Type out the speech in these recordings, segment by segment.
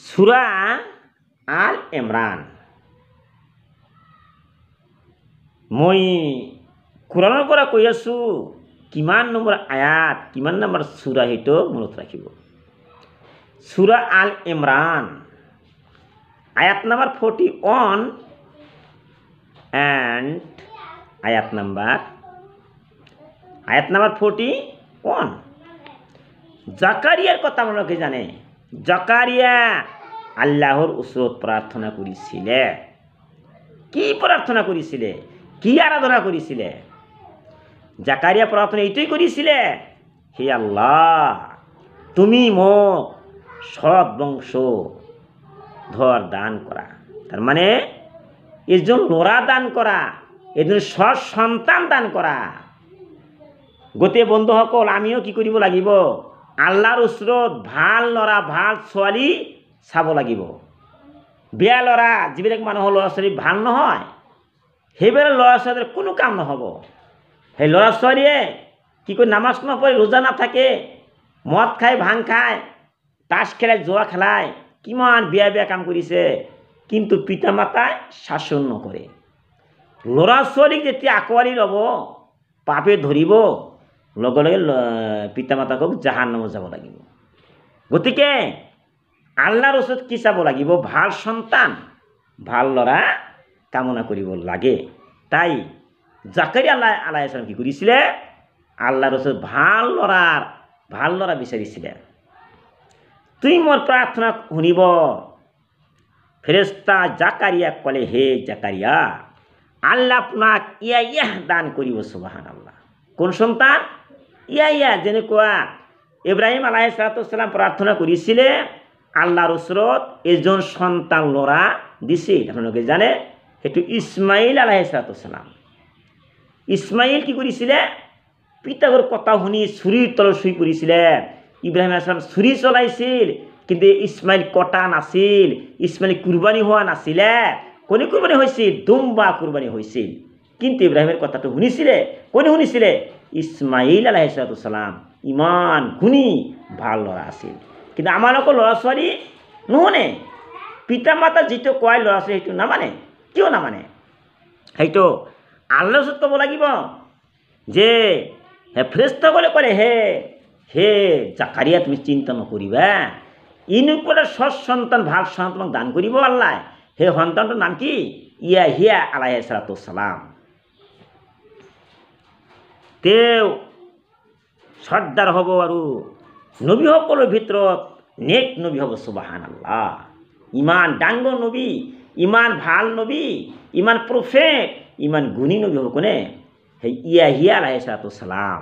সূৰা আল ইমৰান মই কোৰআনৰ পৰা কৈ আছো কিমান নম্বৰ আয়াত কিমান নম্বৰ সূৰা সেইটো মনত ৰাখিব সূরা আল ইমরান আয়াত নাম্বার 41 and আয়াত নাম্বার 41 জাকারিয়ার কথা আপনাকে জানে জাকারিয়া আল্লাহর উসরত প্রার্থনা করেছিলে কি প্রার্থনা করেছিলে কি আরাধনা করেছিলে জাকারিয়া প্রার্থনা এইটাই করেছিলে হে আল্লাহ তুমি মোক সৎ বংশ ধর দান করা তার মানে এজন লড়া দান করা এজন সৎ সন্তান দান করা গতে বন্ধুসকল আমিও কি কৰিব লাগিব আল্লাহৰ ওচৰত ভাল ল'ৰা ভাল ছোৱালী চাব লাগিব বেয়া ল'ৰা যিবিলাক মানুহৰ ল'ৰা ছোৱালী ভাল নহয় সেইবিলাক ল'ৰা ছোৱালীৰ কোনো কাম নহ'ব সেই ল'ৰা ছোৱালীয়ে কি কয় নামাজ নপঢ়ে ৰোজা নাথাকে মদ খায় ভাং খায় তাস খেলায় জুৱা খেলায় কিমান বেয়া বেয়া কাম কৰিছে কিন্তু পিতা মাতাই শাসন নকৰে ল'ৰা ছোৱালীক যেতিয়া আঁকোৱালি ল'ব পাপে ধৰিব লগে লগে পিতা মাতাকক জাহান্নামত যাব লাগিব গতিকে আল্লাহৰ ওচৰত কি চাব লাগিব ভাল সন্তান ভাল ল'ৰা কামনা কৰিব লাগে তাই জাকাৰিয়া আলাইহিস সালাম কি কৰিছিলে আল্লাহৰ ওচৰত ভাল ল'ৰা বিচাৰিছিলে তুই মোৰ প্ৰাৰ্থনা শুনিব ফেৰেশতা জাকাৰিয়া কলে হে জাকাৰিয়া আল্লাহ আপনাক ইয়া দান কৰিব সুবহানাল্লাহ কোন সন্তান ইয়া যেনেকুৱা ইব্ৰাহিম আলাইহিস সালাম প্ৰাৰ্থনা কৰেছিলে আল্লাহৰ ওচৰত এজন সন্তান ল'ৰা দিছিল আপোনালোকে জানে সেইটো ইসমাইল আলাইহিস সালাম ইসমাইল কি কৰিছিলে পিতাকৰ কথা শুনি ছুৰীৰ তলত শুই পৰিছিলে ইব্ৰাহিম আলাইহিস সালাম ছুৰী চলাইছিল কিন্তু ইসমাইল কটা নাছিল ইসমাইল কুরবানি হওয়া নাছিলে কোনে কুরবানি হৈছিল দুম্বা কুরবানি হৈছিল কিন্তু ইব্রাহিমের কথাটো শুনিছিলে কোনে শুনিছিলে ইসমাইল আলাইহিস সালাম ইমান গুণী ভাল ল'ৰা আছিল কিন্তু আমালোকৰ ল'ৰা ছোৱালী নুশুনে পিতা মাতা যিটো কয় ল'ৰা ছোৱালী সেইটো নামানে কিয় নামানে সেইটো আল্লাহৰ ওচৰত ক'ব লাগিব যে ফেৰেশতাসকলে ক'লে হে জাকাৰিয়া তুমি চিন্তা নকৰিবা ইনুকোটা সৎ সন্তান ভাল সন্তান দান কৰিব আল্লাহ সেই সন্তানটোৰ নাম কি ইয়াহিয়া আলাইহিস সালাম তেওঁ সৰ্দাৰ হব আৰু নবীসকলৰ ভিতৰত নেক নবী হ'ব সুবহানাল্লাহ ইমান ডাঙৰ নবী ইমান ভাল নবী ইমান প্ৰফেট ইমান গুণী নবী হ'ব কোনে সেই ইয়াহিয়া আলাইহিস সালাম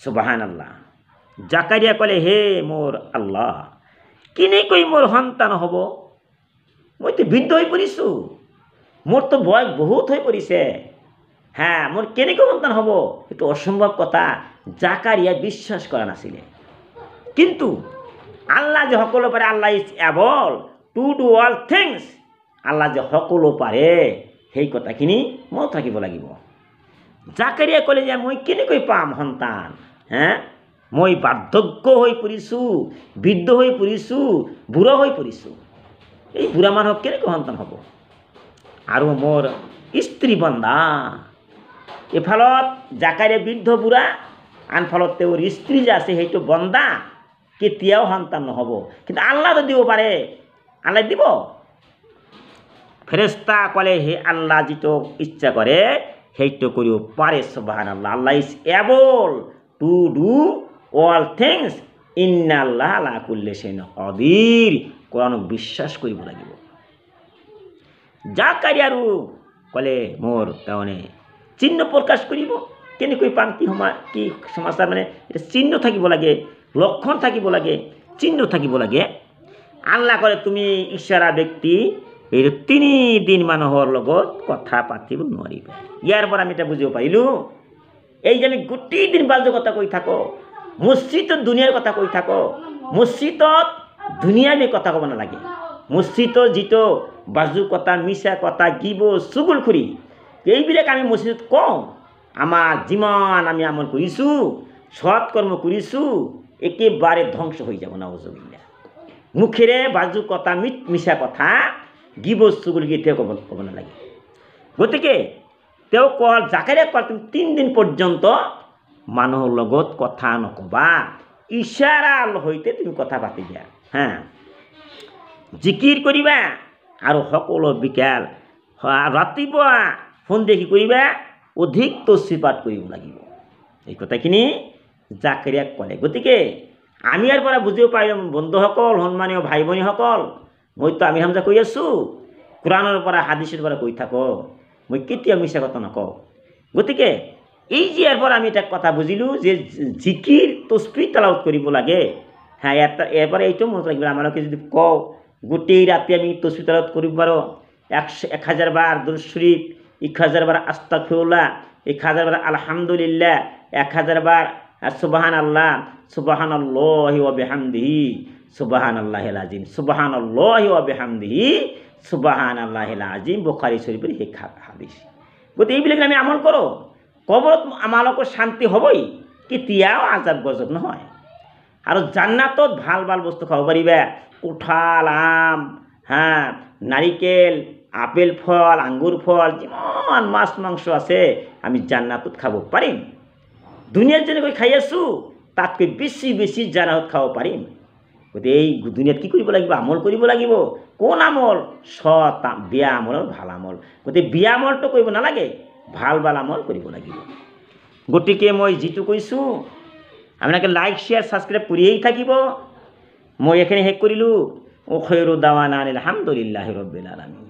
সুবহানাল্লাহ জাকারিয়া কলে হে মোর আল্লাহ কেনেকৈ মোর সন্তান হ'ব মইতো বৃদ্ধ হৈ পৰিছোঁ মোৰতো বয়স বহুত হৈ পৰিছে হ্যাঁ মোৰ কেনেকৈ সন্তান হ'ব সেইটো অসম্ভৱ কথা জাকাৰিয়া বিশ্বাস কৰা নাছিলে কিন্তু আল্লাহ যে সকলো পাৰে Allah is able to do all things Allah যে সকলো পাৰে সেই কথাখিনি মনত ৰাখিব লাগিব জাকাৰিয়া কলে যে মই কেনেকৈ পাম সন্তান হ্যাঁ মই বাৰ্ধক্য হৈ পৰিছোঁ বৃদ্ধ হৈ পৰিছোঁ বুঢ়া হৈ পৰিছোঁ এই বুঢ়া মানুহক কেনেকৈ সন্তান হ'ব আৰু মোৰ স্ত্ৰী বন্ধা এফালত জাকাৰিয়া বৃদ্ধ বুঢ়া আনফালত তেওঁৰ স্ত্ৰী যে আছে সেইটো বন্ধা কেতিয়াও সন্তান নহ'ব কিন্তু আল্লাহ তো দিব পাৰে আল্লাহ দিব ফেৰেশতা কলে হে আল্লাহ যিটো ইচ্ছা কৰে সেইটো কৰিব পাৰে সুবহানাল্লাহ Allah is able to do all things ইন্নাল্লাহ আলা কুল্লি শাইইন কাদির কোরআনক বিশ্বাস কৰিব লাগিব জাকাৰিয়াৰো কলে মোৰ কাৰণে চিহ্ন প্ৰকাশ কৰিব কেনেকৈ পাম কি সমাচাৰ মানে এটা চিহ্ন থাকিব লাগে লক্ষণ থাকিব লাগে চিহ্ন থাকিব লাগে আল্লাহ কৰে তুমি ইশাৰা ব্যক্তি এই 3 দিন মানুহৰ লগত কথা পাতিব নোৱাৰিবা ইয়াৰ পৰা আমি এটা বুজিব পাৰিলোঁ এই যে আমি গোটেই দিন বাজু কথা কৈ থাকো মসজিদত দুনিয়াৰ কথা কৈ থাকো মসজিদত দুনিয়াবী কথা ক'ব নালাগে মসজিদৰ যিটো বাজু কথা মিছা কথা গিব চুগুলখুৰি এইবিলাক আমি মসজিদত কওঁ আমাৰ যিমান আমি আমল কৰিছোঁ সৎ কৰ্ম কৰিছোঁ একেবাৰে ধ্বংস হৈ যাব নাউজুবিল্লাহ। মুখেৰে বাজু কথা মিছা কথা গিবত চুগুলি কেতিয়াও ক'ব নালাগে। গতিকে তেওঁ কল জাকাৰিয়া কল তুমি 3 দিন পৰ্যন্ত মানুহৰ লগত কথা নকবা, ইশাৰাৰ সৈতে তুমি কথা পাতিবা। হা, জিকিৰ কৰিবা আৰু সকলো বিকাল ৰাতিপুৱা সন্ধিয়া কি কৰিবা অধিক তসবিহ পাঠ কৰিব লাগিব। এই কথাখিনি জাকাৰিয়াক ক'লে। গতিকে আমি ইয়াৰ পৰা বুজিব পাৰিম বন্ধুসকল, সন্মানীয় ভাই ভনীসকল, মইতো আমি হামজা কৈ আছোঁ, কোৰাণৰ পৰা হাদিছৰ পৰা কৈ থাকোঁ, মই কেতিয়াও মিছা কথা নকওঁ। গতিকে এই যে ইয়াৰ পৰা আমি এটা কথা বুজিলোঁ যে জিকিৰ তসবিহ তেলাওয়াত কৰিব লাগে। হ্যাঁ, ইয়াৰ পৰা এইটো মনত ৰাখিব, আমালোকে যদি কওঁ গোটেই ৰাতি আমি তসবিহ তেলাওয়াত কৰিব পাৰোঁ, 1000 বার দুরূদ শরীফ, 1000 বার আস্তাগফিরুল্লাহ, 1000 বার আলহামদুলিল্লাহ, 1000 বার সুবহানাল্লাহ, সুবহানাল্লাহি ওয়া বিহামদিহি, সুবহানাল্লাহিল আযীম, সুবহানাল্লাহি ওয়া বিহামদিহি, সুবহানাল্লাহিল আযীম, বুখারী শরীফের এই হাদিস। গতিকে এইবিলাক আমি আমল কৰোঁ, কবৰত আমালোকৰ শান্তি হ'বই, কেতিয়াও আজাব গজব নহয়। আৰু জান্নাতত ভাল ভাল বস্তু খাব পাৰিবা, কঁঠাল, আম, হ্যাঁ, নাৰিকেল, আপেল ফল, আঙ্গুৰ ফল, যিমান মাছ মাংস আছে আমি জান্নাতত খাব পাৰিম। দুনিয়াত যেনেকৈ খাই আছোঁ তাতকৈ বেছি বেছি জান্নাতত খাব পাৰিম। গতিকে এই দুনিয়াত কি কৰিব লাগিব? আমল কৰিব লাগিব। কোন আমল? সৎ বেয়া আমল, ভাল আমল। গতিকে বেয়া আমলটো কৰিব নালাগে, ভাল ভাল আমল কৰিব লাগিব। গতিকে মই যিটো কৈছোঁ আপোনালোকে লাইক শ্বেয়াৰ ছাবস্ক্ৰাইব কৰিয়েই থাকিব। মই এইখিনি শেষ কৰিলোঁ। ও খৈৰু দাৱানা আলহামদুলিল্লাহি ৰাব্বিল আলামিন।